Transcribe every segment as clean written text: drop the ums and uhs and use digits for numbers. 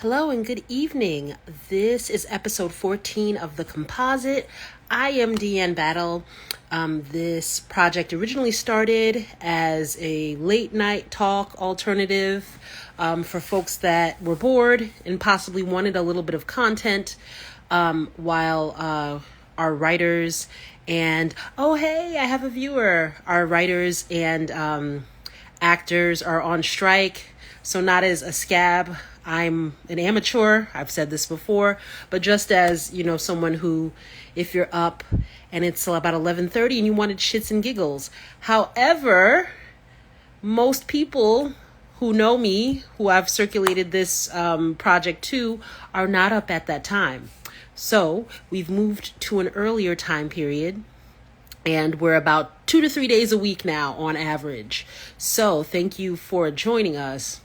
Hello and good evening. This is episode 14 of the Composite. I am Deanne Battle. This project originally started as a late night talk alternative for folks that were bored and possibly wanted a little bit of content while our writers and, oh hey, I have a viewer. Our writers and actors are on strike. So not as a scab, I'm an amateur. I've said this before, but just as, someone who, if you're up and it's about 11:30 and you wanted shits and giggles. However, most people who know me, who I've circulated this project to, are not up at that time. So we've moved to an earlier time period. And we're about 2 to 3 days a week now on average. So thank you for joining us.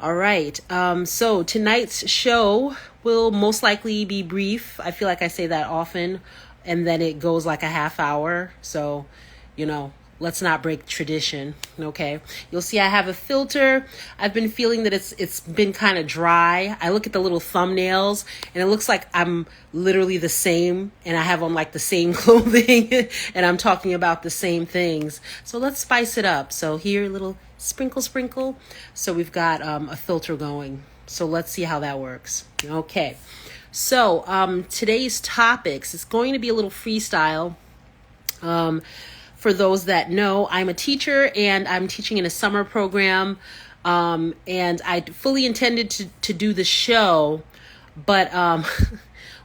All right. So tonight's show will most likely be brief. I feel like I say that often, and then it goes like a half hour. So, let's not break tradition. Okay. You'll see I have a filter. I've been feeling that it's been kind of dry. I look at the little thumbnails and it looks like I'm literally the same and I have on like the same clothing and I'm talking about the same things. So let's spice it up. So here, a little sprinkle. So we've got a filter going. So let's see how that works. Okay. So today's topics, it's going to be a little freestyle. For those that know, I'm a teacher and I'm teaching in a summer program. And I fully intended to do the show, but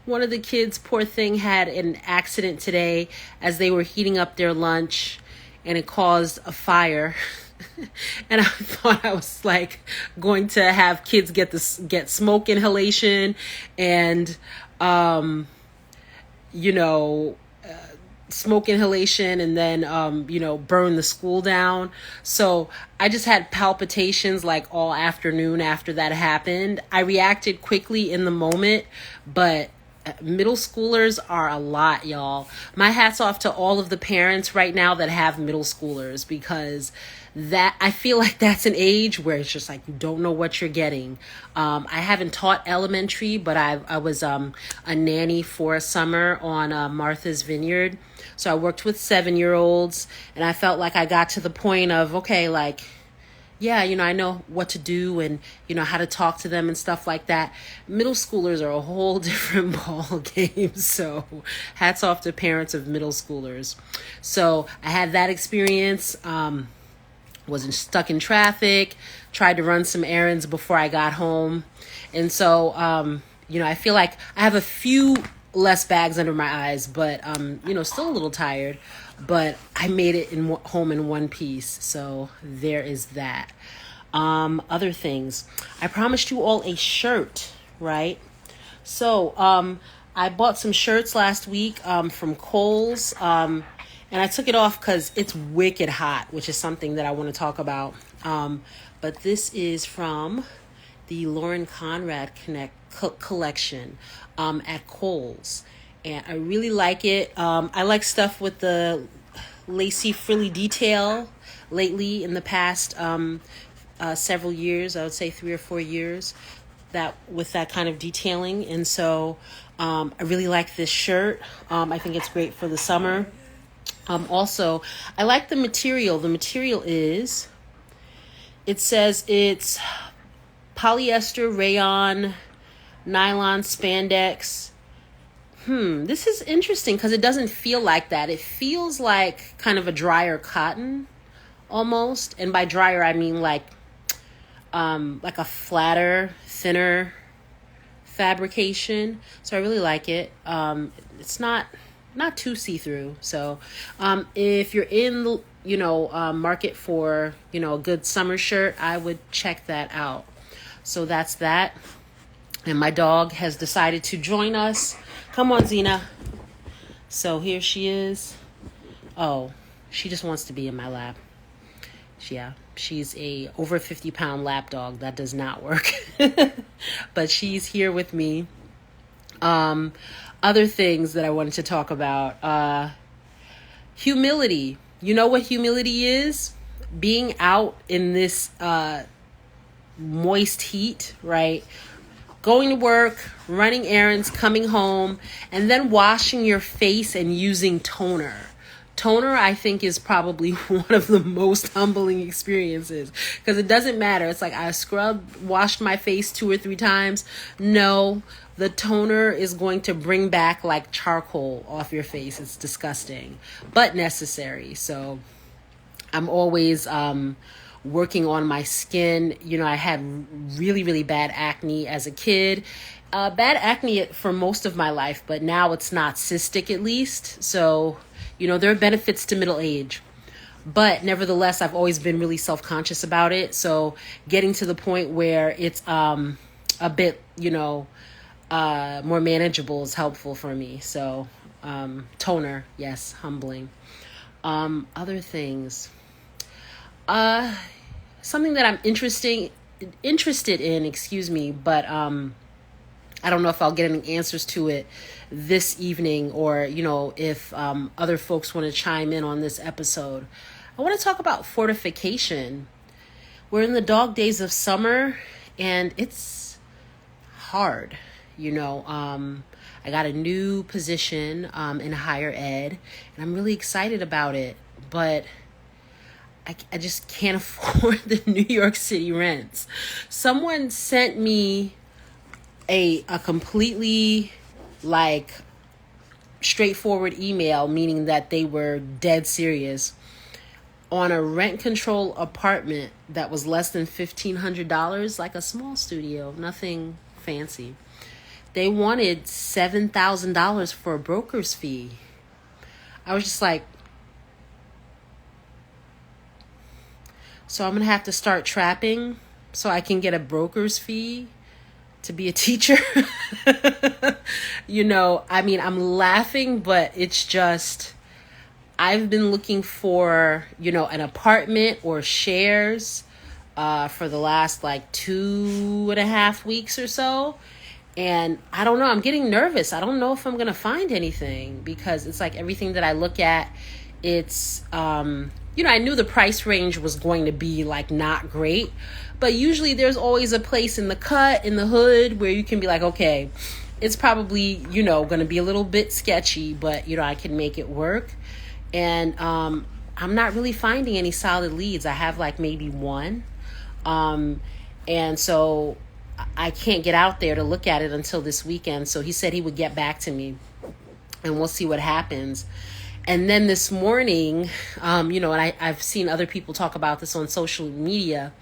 one of the kids, poor thing, had an accident today as they were heating up their lunch and it caused a fire. And I thought I was like going to have kids get smoke inhalation and, smoke inhalation and then, burn the school down. So I just had palpitations like all afternoon after that happened. I reacted quickly in the moment, but middle schoolers are a lot, y'all. My hat's off to all of the parents right now that have middle schoolers, because that I feel like that's an age where it's just like you don't know what you're getting. I haven't taught elementary, but I was a nanny for a summer on Martha's Vineyard. So I worked with 7-year-olds, and I felt like I got to the point of, okay, like, yeah, I know what to do and, how to talk to them and stuff like that. Middle schoolers are a whole different ball game. So hats off to parents of middle schoolers. So I had that experience. Wasn't stuck in traffic, tried to run some errands before I got home. And so, I feel like I have a few less bags under my eyes, but, still a little tired, but I made it home in one piece. So there is that. Other things, I promised you all a shirt, right? So, I bought some shirts last week, from Kohl's, and I took it off because it's wicked hot, which is something that I want to talk about. But this is from the Lauren Conrad collection at Kohl's. And I really like it. I like stuff with the lacy frilly detail lately in the past several years. I would say 3 or 4 years that with that kind of detailing. And so I really like this shirt. I think it's great for the summer. Also, I like the material. The material it says it's polyester, rayon, nylon, spandex. This is interesting because it doesn't feel like that. It feels like kind of a drier cotton almost. And by drier, I mean like a flatter, thinner fabrication. So I really like it. It's not too see-through. So if you're in the market for a good summer shirt, I would check that out. So that's that. And my dog has decided to join us. Come on, Zena. So here she is. Oh, she just wants to be in my lap. Yeah, she's a over 50-pound lap dog. That does not work. But she's here with me. Other things that I wanted to talk about. Humility. You know what humility is? Being out in this moist heat, right? going to work, running errands, coming home, and then washing your face and using toner. Toner, I think, is probably one of the most humbling experiences, because it doesn't matter. It's like I washed my face 2 or 3 times. No, the toner is going to bring back like charcoal off your face. It's disgusting, but necessary. So I'm always working on my skin. You know, I had really, really bad acne as a kid. Bad acne for most of my life, but now it's not cystic, at least. So, you know, there are benefits to middle age. But nevertheless, I've always been really self-conscious about it. So getting to the point where it's a bit, you know, more manageable is helpful for me. So toner, yes, humbling. Other things. Something that I'm interested in, but I don't know if I'll get any answers to it this evening, or, you know, if other folks want to chime in on this episode. I want to talk about fortification. We're in the dog days of summer, and it's hard. You know, I got a new position in higher ed, and I'm really excited about it, but I just can't afford the New York City rents. Someone sent me a completely like straightforward email, meaning that they were dead serious, on a rent control apartment that was less than $1,500, like a small studio, nothing fancy. They wanted $7,000 for a broker's fee. I was just like, so I'm going to have to start trapping so I can get a broker's fee to be a teacher. You know, I mean, I'm laughing, but it's just, I've been looking for, you know, an apartment or shares for the last like 2.5 weeks or so. And I don't know, I'm getting nervous. I don't know if I'm going to find anything, because it's like everything that I look at, it's, you know, I knew the price range was going to be like not great, but usually there's always a place in the cut, in the hood, where you can be like, okay, it's probably, you know, going to be a little bit sketchy, but, you know, I can make it work. And I'm not really finding any solid leads. I have like maybe one. And so I can't get out there to look at it until this weekend. So he said he would get back to me, and we'll see what happens. And then this morning, you know, and I've seen other people talk about this on social media,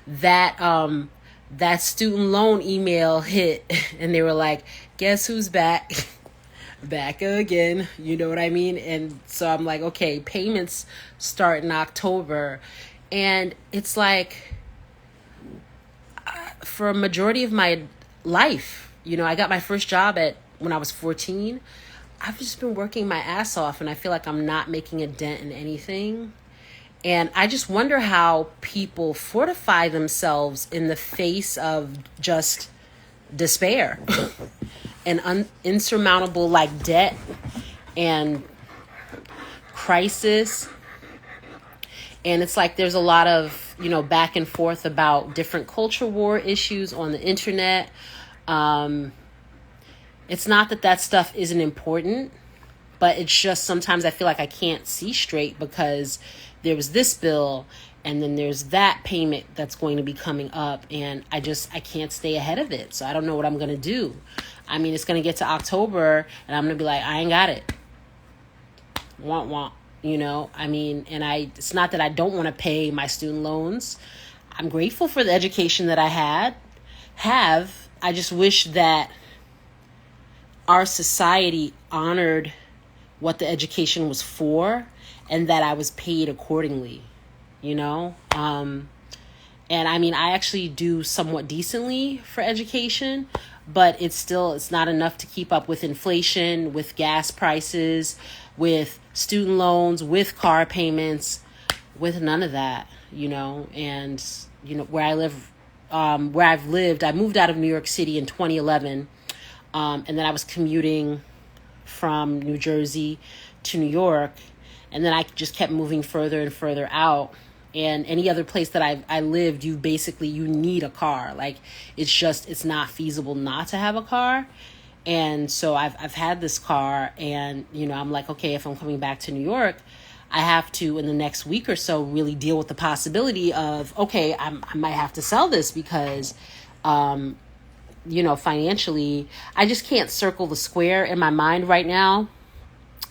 that that student loan email hit, and they were like, guess who's back? Back again. You know what I mean? And so I'm like, okay, payments start in October. And it's like, for a majority of my life, you know, I got my first job when I was 14. I've just been working my ass off, and I feel like I'm not making a dent in anything. And I just wonder how people fortify themselves in the face of just despair and insurmountable like debt and crisis. And it's like there's a lot of, you know, back and forth about different culture war issues on the internet. It's not that stuff isn't important, but it's just sometimes I feel like I can't see straight, because there was this bill and then there's that payment that's going to be coming up, and I can't stay ahead of it. So I don't know what I'm going to do. I mean, it's going to get to October and I'm going to be like, I ain't got it. Want, you know? I mean, and it's not that I don't want to pay my student loans. I'm grateful for the education that I have. I just wish that our society honored what the education was for, and that I was paid accordingly, you know? And I mean, I actually do somewhat decently for education, but it's not enough to keep up with inflation, with gas prices, with student loans, with car payments, with none of that, you know? And, you know, where I've lived, I moved out of New York City in 2011. And then I was commuting from New Jersey to New York. And then I just kept moving further and further out. And any other place that I lived, you need a car. Like, it's not feasible not to have a car. And so I've had this car, and, I'm like, okay, if I'm coming back to New York, I have to, in the next week or so, really deal with the possibility of, okay, I might have to sell this because, financially, I just can't circle the square in my mind right now.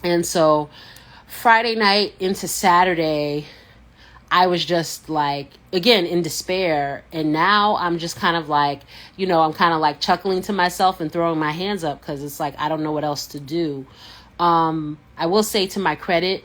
And so Friday night into Saturday, I was just like, again, in despair. And now I'm just kind of like, I'm kind of like chuckling to myself and throwing my hands up because it's like, I don't know what else to do. I will say, to my credit,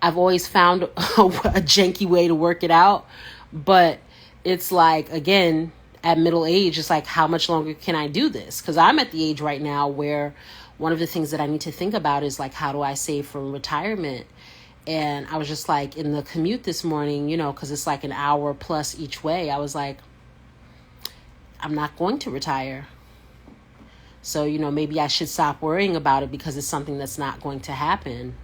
I've always found a janky way to work it out. But it's like, again, at middle age, it's like, how much longer can I do this? Because I'm at the age right now where one of the things that I need to think about is like, how do I save for retirement? And I was just like, in the commute this morning, because it's like an hour plus each way, I was like, I'm not going to retire. So, maybe I should stop worrying about it because it's something that's not going to happen.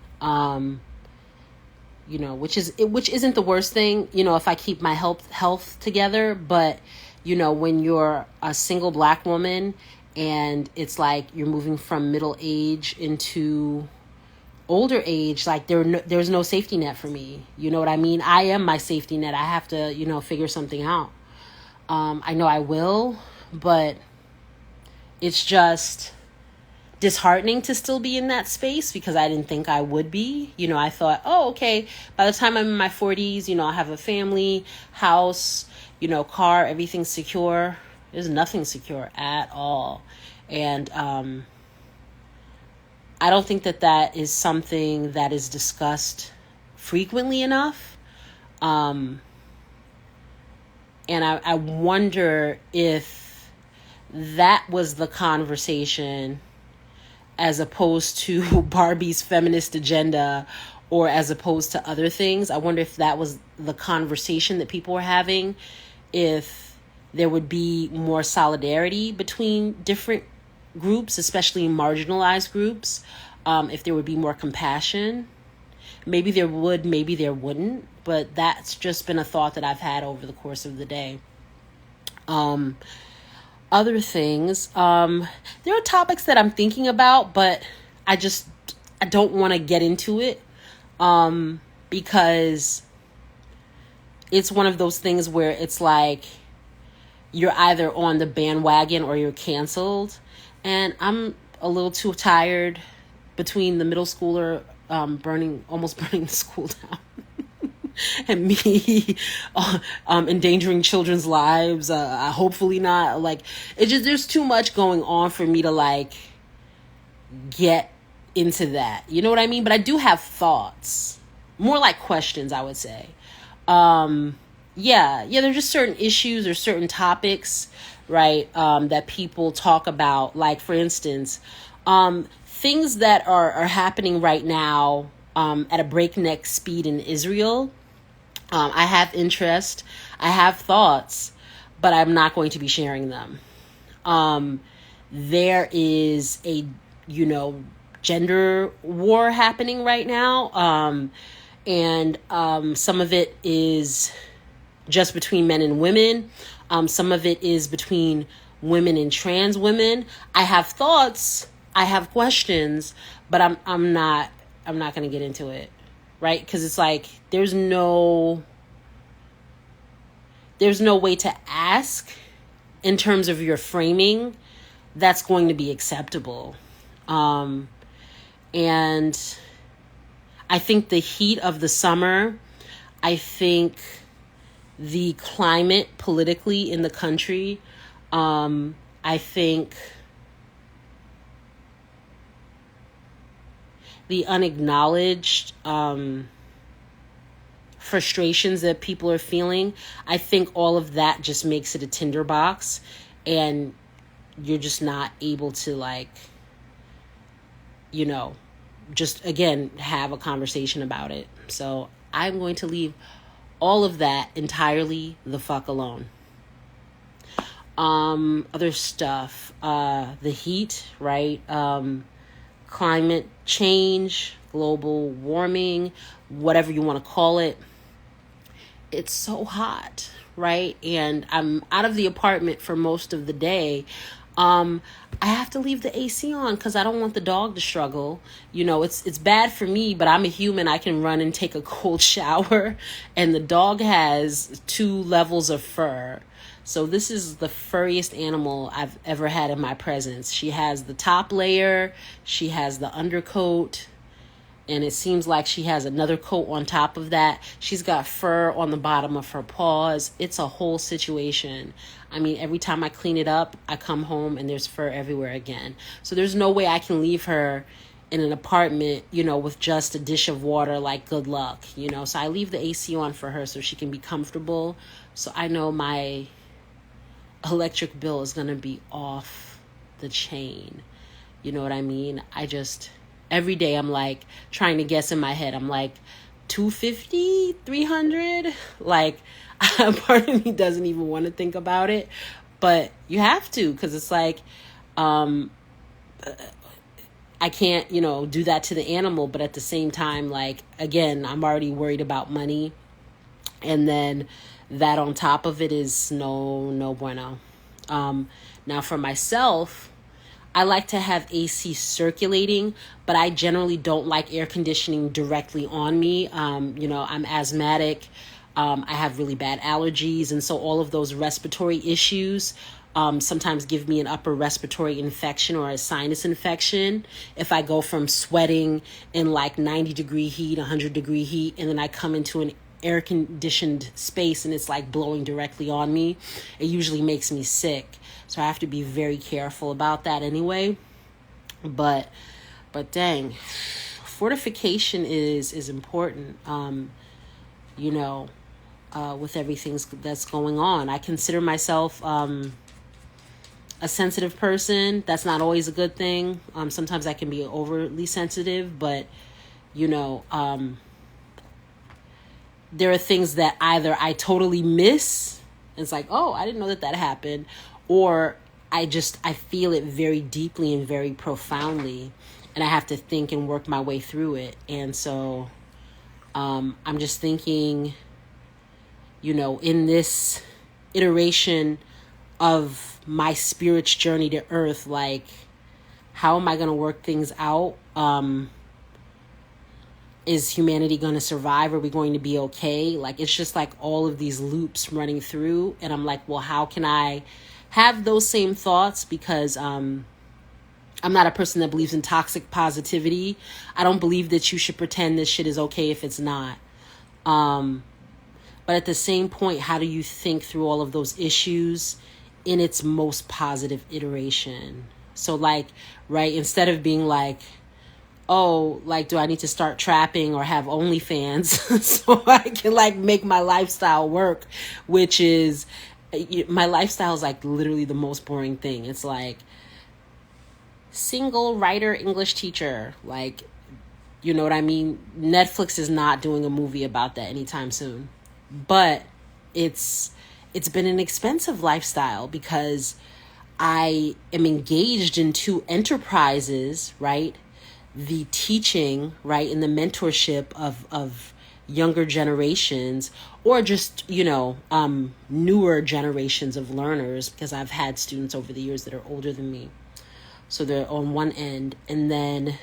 Which isn't the worst thing, if I keep my health together. But, when you're a single Black woman and it's like you're moving from middle age into older age, like there's no safety net for me. You know what I mean? I am my safety net. I have to, figure something out. I know I will, but it's just disheartening to still be in that space because I didn't think I would be. I thought, oh, okay, by the time I'm in my 40s, I'll have a family, house, car, everything's secure. There's nothing secure at all. And, I don't think that is something that is discussed frequently enough. And I wonder if that was the conversation as opposed to Barbie's feminist agenda or as opposed to other things. I wonder if that was the conversation that people were having, if there would be more solidarity between different groups, especially marginalized groups, if there would be more compassion. Maybe there would, maybe there wouldn't, but that's just been a thought that I've had over the course of the day. Other things, there are topics that I'm thinking about, but I don't want to get into it, because it's one of those things where it's like you're either on the bandwagon or you're canceled. And I'm a little too tired between the middle schooler almost burning the school down and me endangering children's lives. Hopefully not. Like, there's too much going on for me to like get into that. You know what I mean? But I do have thoughts, more like questions, I would say. There's just certain issues or certain topics, right, that people talk about. Like, for instance, things that are happening right now at a breakneck speed in Israel. I have interest, I have thoughts, but I'm not going to be sharing them. There is a, gender war happening right now. And some of it is just between men and women. Some of it is between women and trans women. I have thoughts, I have questions, but I'm not going to get into it, right? Because it's like there's no way to ask in terms of your framing that's going to be acceptable. And I think the heat of the summer, I think the climate politically in the country, I think the unacknowledged frustrations that people are feeling, I think all of that just makes it a tinderbox, and you're just not able to just again have a conversation about it. So I'm going to leave all of that entirely the fuck alone. Other stuff, the heat, right? Climate change, global warming, whatever you want to call it. it's so hot, right? And I'm out of the apartment for most of the day. I have to leave the AC on because I don't want the dog to struggle. It's bad for me, but I'm a human. I can run and take a cold shower, and the dog has 2 levels of fur. So this is the furriest animal I've ever had in my presence. She has the top layer, she has the undercoat, and it seems like she has another coat on top of that. She's got fur on the bottom of her paws. It's a whole situation. I mean, every time I clean it up, I come home and there's fur everywhere again. So there's no way I can leave her in an apartment, with just a dish of water. Like, good luck, So I leave the AC on for her so she can be comfortable. So I know my electric bill is going to be off the chain. You know what I mean? Every day I'm like trying to guess in my head. I'm like 250, 300. Like, part of me doesn't even want to think about it, but you have to, because it's like, I can't, do that to the animal. But at the same time, like, again, I'm already worried about money. And then that on top of it is no bueno. Now for myself, I like to have AC circulating, but I generally don't like air conditioning directly on me. I'm asthmatic. I have really bad allergies. And so all of those respiratory issues sometimes give me an upper respiratory infection or a sinus infection. If I go from sweating in like 90-degree heat, 100-degree heat, and then I come into an air conditioned space and it's like blowing directly on me, it usually makes me sick. So I have to be very careful about that anyway. But dang, fortification is important. With everything that's going on, I consider myself a sensitive person. That's not always a good thing. Sometimes I can be overly sensitive, but there are things that either I totally miss, and it's like, oh, I didn't know that happened, or I feel it very deeply and very profoundly, and I have to think and work my way through it. And so I'm just thinking, in this iteration of my spirit's journey to earth, like, how am I going to work things out? Is humanity going to survive? Are we going to be okay? Like, it's just like all of these loops running through. And I'm like, well, how can I have those same thoughts? Because I'm not a person that believes in toxic positivity. I don't believe that you should pretend this shit is okay if it's not. But at the same point, how do you think through all of those issues in its most positive iteration? So like, right, instead of being like, oh, like, do I need to start trapping or have OnlyFans so I can like make my lifestyle work, which is, my lifestyle is like literally the most boring thing. It's like single writer English teacher, like, you know what I mean? Netflix is not doing a movie about that anytime soon, but it's been an expensive lifestyle because I am engaged in 2 enterprises, right? The teaching, right, and the mentorship of younger generations, or just, newer generations of learners, because I've had students over the years that are older than me. So they're on one end. And then,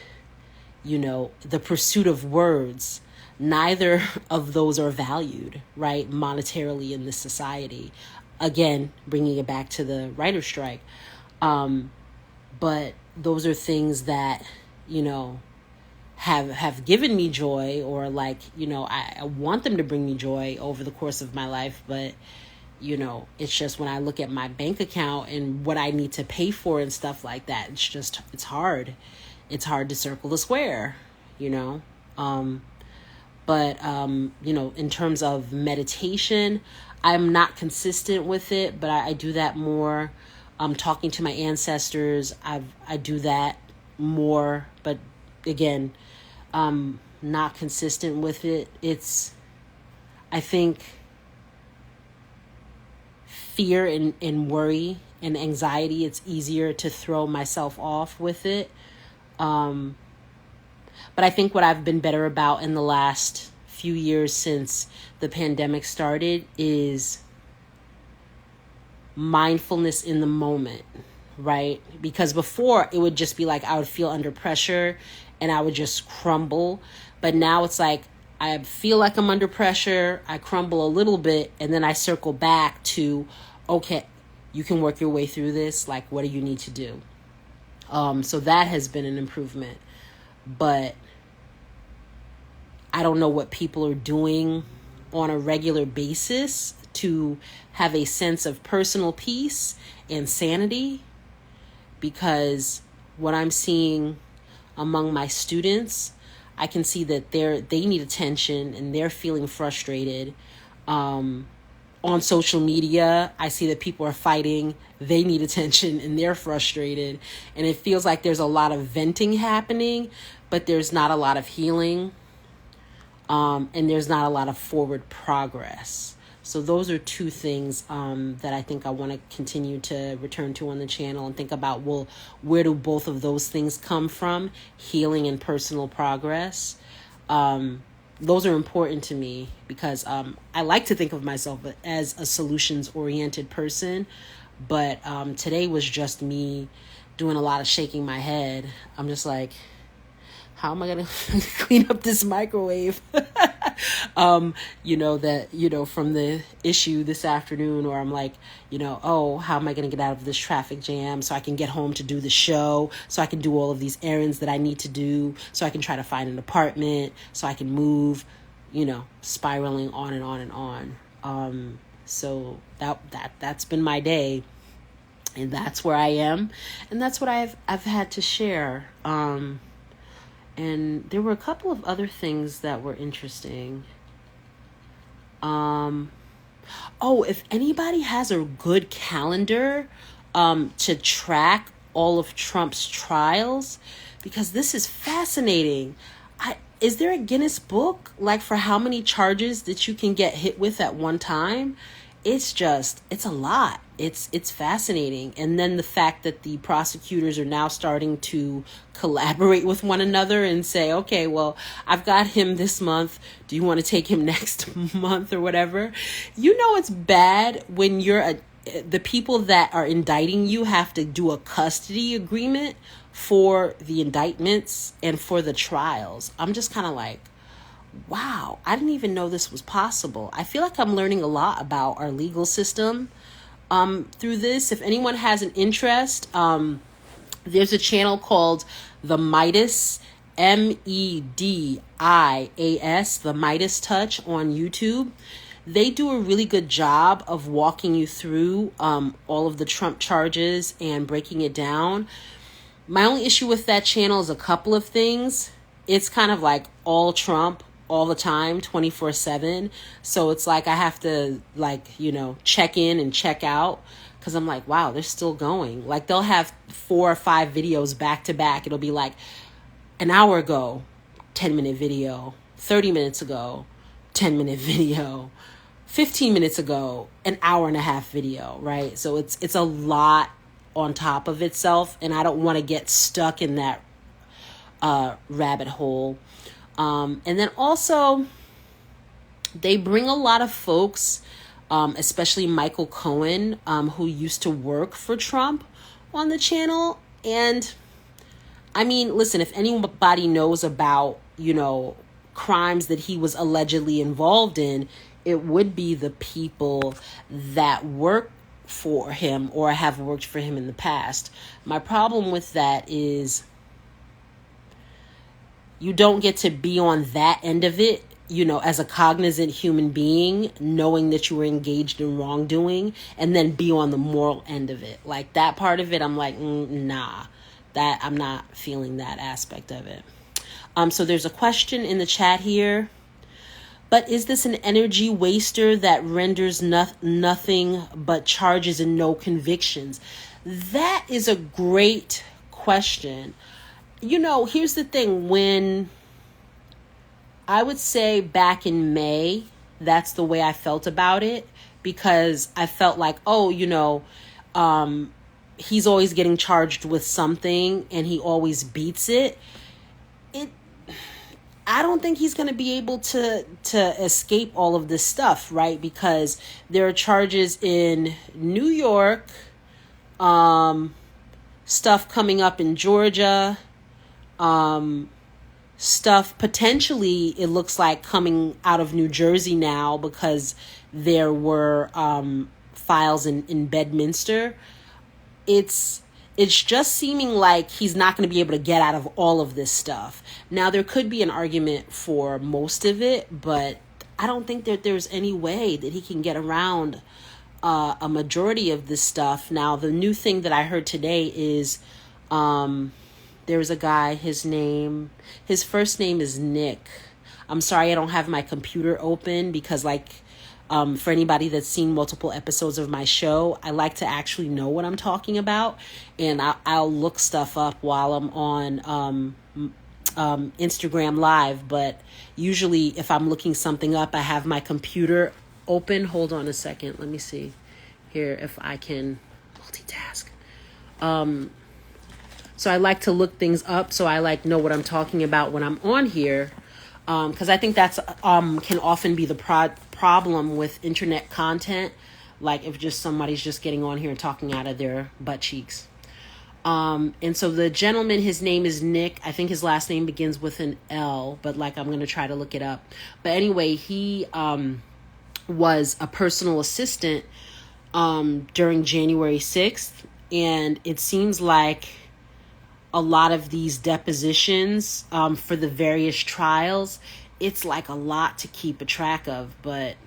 the pursuit of words. Neither of those are valued, right, monetarily in this society. Again, bringing it back to the writer's strike. But those are things that, have given me joy, or like, I want them to bring me joy over the course of my life. But, it's just when I look at my bank account and what I need to pay for and stuff like that, it's hard. It's hard to circle the square, But, in terms of meditation, I'm not consistent with it, but I do that more. Talking to my ancestors, I do that more, but again, not consistent with it. I think fear and worry and anxiety, it's easier to throw myself off with it. But I think what I've been better about in the last few years since the pandemic started is mindfulness in the moment, right? Because before it would just be like I would feel under pressure and I would just crumble. But now it's like I feel like I'm under pressure, I crumble a little bit, and then I circle back to, okay, you can work your way through this. Like, what do you need to do? So that has been an improvement. But I don't know what people are doing on a regular basis to have a sense of personal peace and sanity, because what I'm seeing among my students, I can see that they need attention and they're feeling frustrated. On social media, I see that people are fighting, they need attention, and they're frustrated. And it feels like there's a lot of venting happening, but there's not a lot of healing. And there's not a lot of forward progress. So those are two things that I think I want to continue to return to on the channel and think about, well, where do both of those things come from? Healing and personal progress. Those are important to me because I like to think of myself as a solutions-oriented person. But today was just me doing a lot of shaking my head. I'm just like, how am I going to clean up this microwave? From the issue this afternoon, or I'm like, oh, how am I going to get out of this traffic jam so I can get home to do the show, so I can do all of these errands that I need to do, so I can try to find an apartment, so I can move, spiraling on and on and on. So that's been my day, and that's where I am, and that's what I've had to share. And there were a couple of other things that were interesting. If anybody has a good calendar to track all of Trump's trials, because this is fascinating. Is there a Guinness book, like, for how many charges that you can get hit with at one time? It's a lot. It's fascinating. And then the fact that the prosecutors are now starting to collaborate with one another and say, okay, well, I've got him this month. Do you want to take him next month or whatever? It's bad when the people that are indicting you have to do a custody agreement for the indictments and for the trials. I'm just kind of like, wow, I didn't even know this was possible. I feel like I'm learning a lot about our legal system through this. If anyone has an interest, there's a channel called The Midas, MEDIAS, The Midas Touch on YouTube. They do a really good job of walking you through all of the Trump charges and breaking it down. My only issue with that channel is a couple of things. It's kind of like all Trump all the time, 24/7. So it's like I have to check in and check out, because I'm like, wow, they're still going. Like, they'll have 4 or 5 videos back to back. It'll be like an hour ago, 10-minute video, 30 minutes ago, 10-minute video, 15 minutes ago, an hour and a half video, right? So it's a lot on top of itself, and I don't want to get stuck in that rabbit hole. And then also, they bring a lot of folks, especially Michael Cohen, who used to work for Trump, on the channel. And I mean, listen, if anybody knows about, crimes that he was allegedly involved in, it would be the people that work for him or have worked for him in the past. My problem with that is you don't get to be on that end of it, as a cognizant human being, knowing that you were engaged in wrongdoing, and then be on the moral end of it. Like, that part of it, I'm like, nah, that I'm not feeling that aspect of it. So there's a question in the chat here. But is this an energy waster that renders nothing but charges and no convictions? That is a great question. Here's the thing. When I would say back in May, that's the way I felt about it, because I felt like, he's always getting charged with something and he always beats it. I don't think he's going to be able to escape all of this stuff, right? Because there are charges in New York, stuff coming up in Georgia, stuff potentially, it looks like, coming out of New Jersey now because there were files in Bedminster. It's just seeming like he's not going to be able to get out of all of this stuff. Now, there could be an argument for most of it, but I don't think that there's any way that he can get around a majority of this stuff. Now, the new thing that I heard today is there was a guy, his first name is Nick. I'm sorry I don't have my computer open because, for anybody that's seen multiple episodes of my show, I like to actually know what I'm talking about, and I'll look stuff up while I'm on Instagram Live, but usually if I'm looking something up, I have my computer open. Hold on a second. Let me see here if I can multitask. So I like to look things up so I know what I'm talking about when I'm on here. Because I think that's can often be the problem with internet content, like if just somebody's just getting on here and talking out of their butt cheeks. And so the gentleman, his name is Nick. I think his last name begins with an L, but I'm going to try to look it up. But anyway, he was a personal assistant during January 6th, and it seems like a lot of these depositions for the various trials, it's a lot to keep a track of, but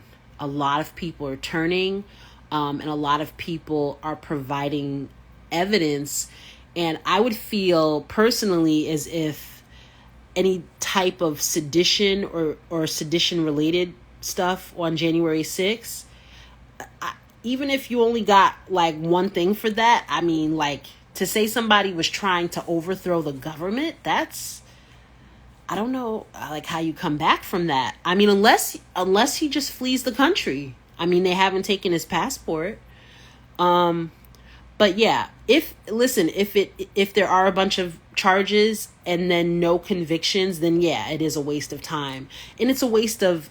a lot of people are turning and a lot of people are providing evidence. And I would feel personally as if any type of sedition or sedition related stuff on January 6th, even if you only got one thing for that, I mean, to say somebody was trying to overthrow the government, that's, I don't know, how you come back from that. I mean, unless he just flees the country. I mean, they haven't taken his passport. But yeah, if there are a bunch of charges and then no convictions, then yeah, it is a waste of time. And it's a waste of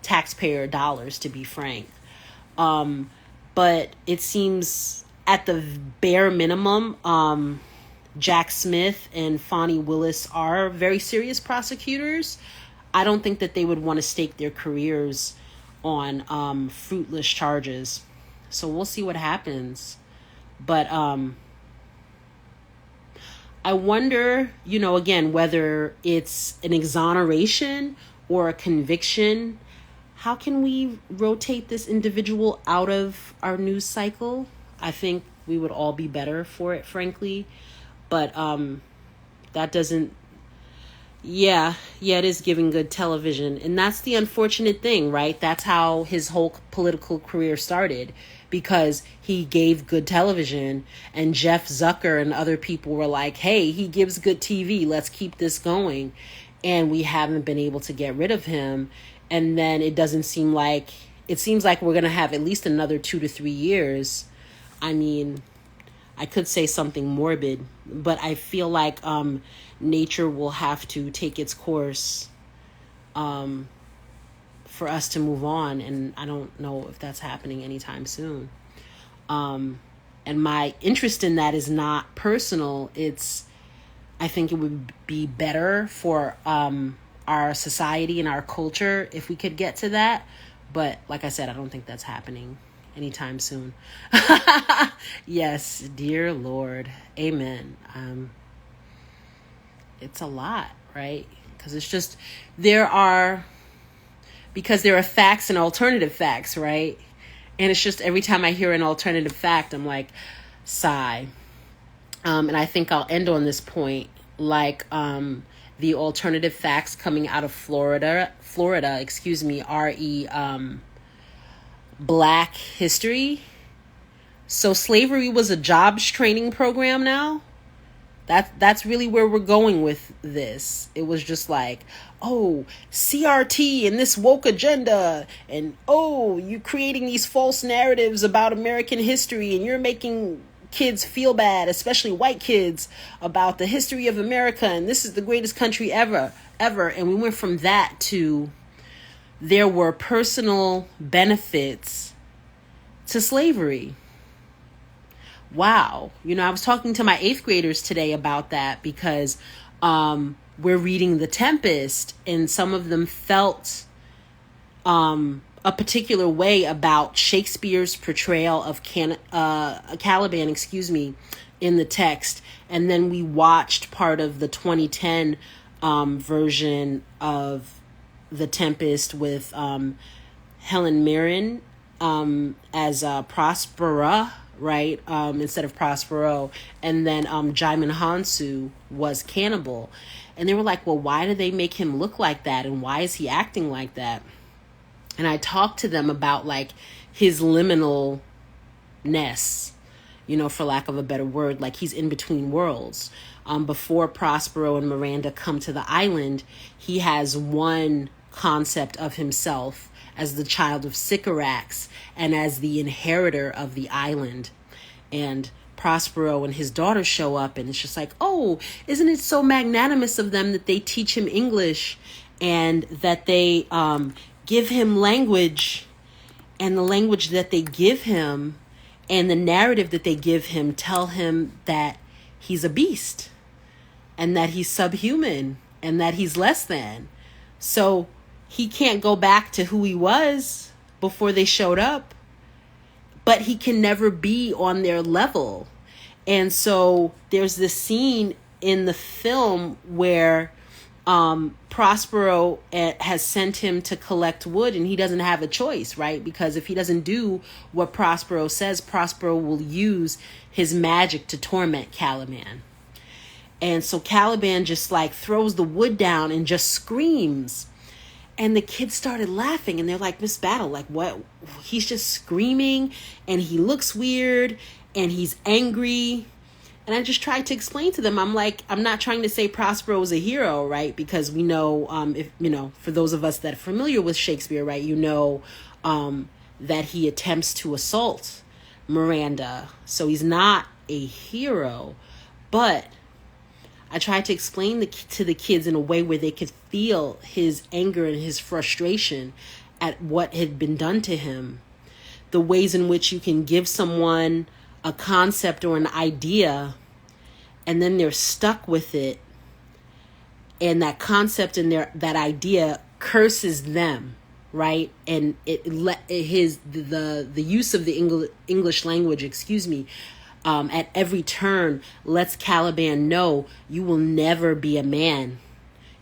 taxpayer dollars, to be frank. But it seems at the bare minimum, Jack Smith and Fonnie Willis are very serious prosecutors. I don't think that they would want to stake their careers on fruitless charges. So we'll see what happens. But I wonder, again, whether it's an exoneration or a conviction. How can we rotate this individual out of our news cycle? I think we would all be better for it, frankly. But that doesn't... Yeah, it is giving good television. And that's the unfortunate thing, right? That's how his whole political career started, because he gave good television, and Jeff Zucker and other people were like, hey, he gives good TV, let's keep this going. And we haven't been able to get rid of him. And then it seems like we're going to have at least another 2 to 3 years. I mean, I could say something morbid, but I feel like nature will have to take its course for us to move on, and I don't know if that's happening anytime soon. And my interest in that is not personal. I think it would be better for our society and our culture if we could get to that. But like I said, I don't think that's happening anytime soon. Yes, dear Lord. Amen. It's a lot, right? Because it's just, there are facts and alternative facts, right? And it's just every time I hear an alternative fact, I'm like, sigh. And I think I'll end on this point, the alternative facts coming out of Florida, Black history. So slavery was a jobs training program now. That's really where we're going with this. It was just CRT and this woke agenda, and you creating these false narratives about American history, and you're making kids feel bad, especially white kids, about the history of America, and this is the greatest country ever. And we went from that to there were personal benefits to slavery. Wow. I was talking to my 8th graders today about that because we're reading The Tempest, and some of them felt a particular way about Shakespeare's portrayal of Caliban, in the text. And then we watched part of the 2010 version of The Tempest with Helen Mirren as Prospera, right? Instead of Prospero. And then Jaimin Hansu was Cannibal. And they were like, well, why do they make him look like that? And why is he acting like that? And I talked to them about like his liminalness, for lack of a better word, like he's in between worlds. Before Prospero and Miranda come to the island, he has one concept of himself as the child of Sycorax and as the inheritor of the island. And Prospero and his daughter show up, and it's just like, oh, isn't it so magnanimous of them that they teach him English and that they give him language, and the language that they give him and the narrative that they give him tell him that he's a beast and that he's subhuman and that he's less than. So he can't go back to who he was before they showed up, but he can never be on their level. And so there's this scene in the film where Prospero has sent him to collect wood, and he doesn't have a choice, right? Because if he doesn't do what Prospero says, Prospero will use his magic to torment Caliban. And so Caliban just like throws the wood down and just screams. And the kids started laughing, and they're like, Miss Battle, like what? He's just screaming, and he looks weird, and he's angry. And I just tried to explain to them, I'm like, I'm not trying to say Prospero is a hero, right? Because we know, for those of us that are familiar with Shakespeare, right, that he attempts to assault Miranda. So he's not a hero. But I tried to explain to the kids in a way where they could feel his anger and his frustration at what had been done to him. The ways in which you can give someone a concept or an idea, and then they're stuck with it, and that concept and that idea curses them, right? And the use of the English language, at every turn lets Caliban know you will never be a man,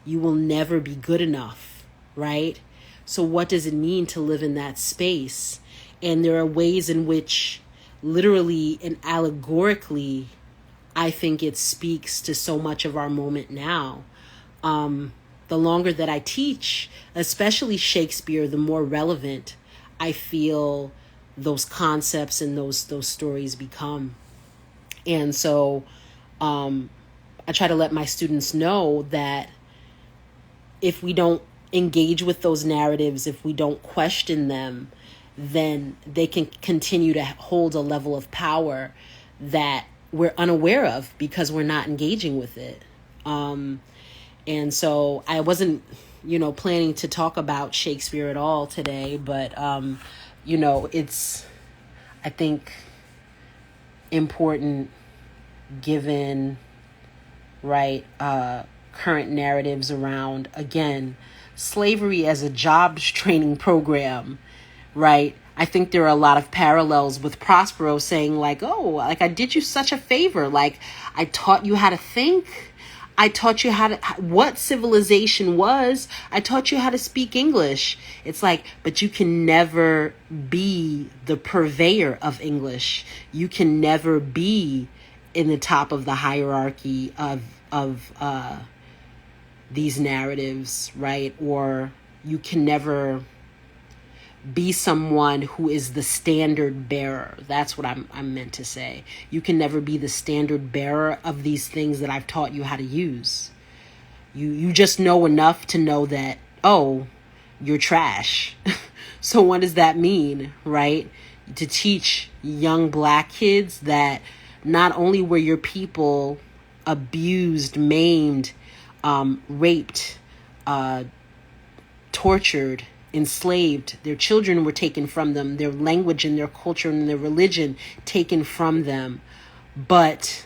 you will never be good enough, right? So what does it mean to live in that space? And there are ways in which literally and allegorically, I think it speaks to so much of our moment now. The longer that I teach, especially Shakespeare, the more relevant I feel those concepts and those stories become. And so I try to let my students know that if we don't engage with those narratives, if we don't question them, then they can continue to hold a level of power that we're unaware of because we're not engaging with it. And so I wasn't, planning to talk about Shakespeare at all today, but, it's, I think, important given, right, current narratives around, again, slavery as a jobs training program, right? I think there are a lot of parallels with Prospero saying like, oh, like I did you such a favor. Like I taught you how to think. I taught you what civilization was. I taught you how to speak English. It's like, but you can never be the purveyor of English. You can never be in the top of the hierarchy of these narratives, right? Or you can never be someone who is the standard bearer. That's what I'm meant to say. You can never be the standard bearer of these things that I've taught you how to use. You just know enough to know that, oh, you're trash. So what does that mean, right? To teach young Black kids that not only were your people abused, maimed, raped, tortured, enslaved, their children were taken from them, their language and their culture and their religion taken from them. But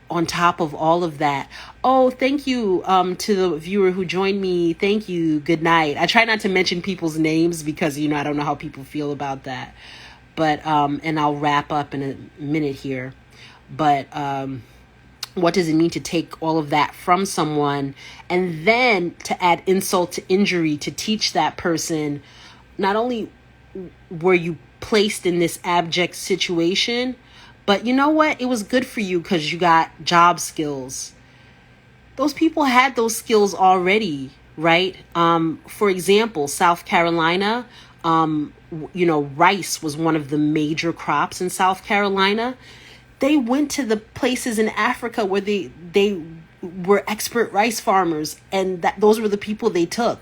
on top of all of that, oh, thank you to the viewer who joined me. Thank you. Good night. I try not to mention people's names because, I don't know how people feel about that. But, and I'll wrap up in a minute here. But what does it mean to take all of that from someone and then to add insult to injury to teach that person, not only were you placed in this abject situation, but you know what? It was good for you because you got job skills. Those people had those skills already, right? For example, South Carolina, rice was one of the major crops in South Carolina. They went to the places in Africa where they were expert rice farmers, and those were the people they took.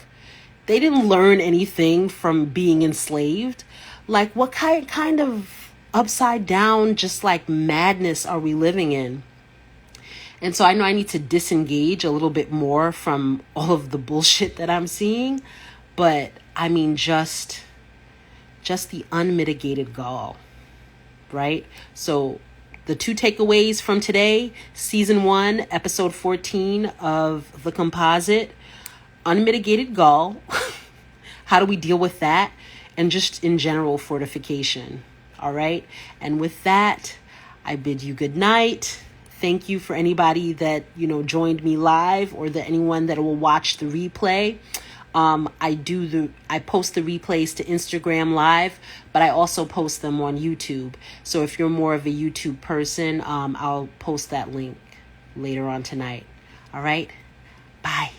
They didn't learn anything from being enslaved. Like, what kind of upside down, just like madness are we living in? And so I know I need to disengage a little bit more from all of the bullshit that I'm seeing, but I mean, just the unmitigated gall, right? So the 2 takeaways from today, season 1, episode 14 of The Composite, unmitigated gall. How do we deal with that? And just in general, fortification. All right. And with that, I bid you good night. Thank you for anybody that, joined me live, or anyone that will watch the replay. I post the replays to Instagram Live, but I also post them on YouTube. So if you're more of a YouTube person, I'll post that link later on tonight. All right. Bye.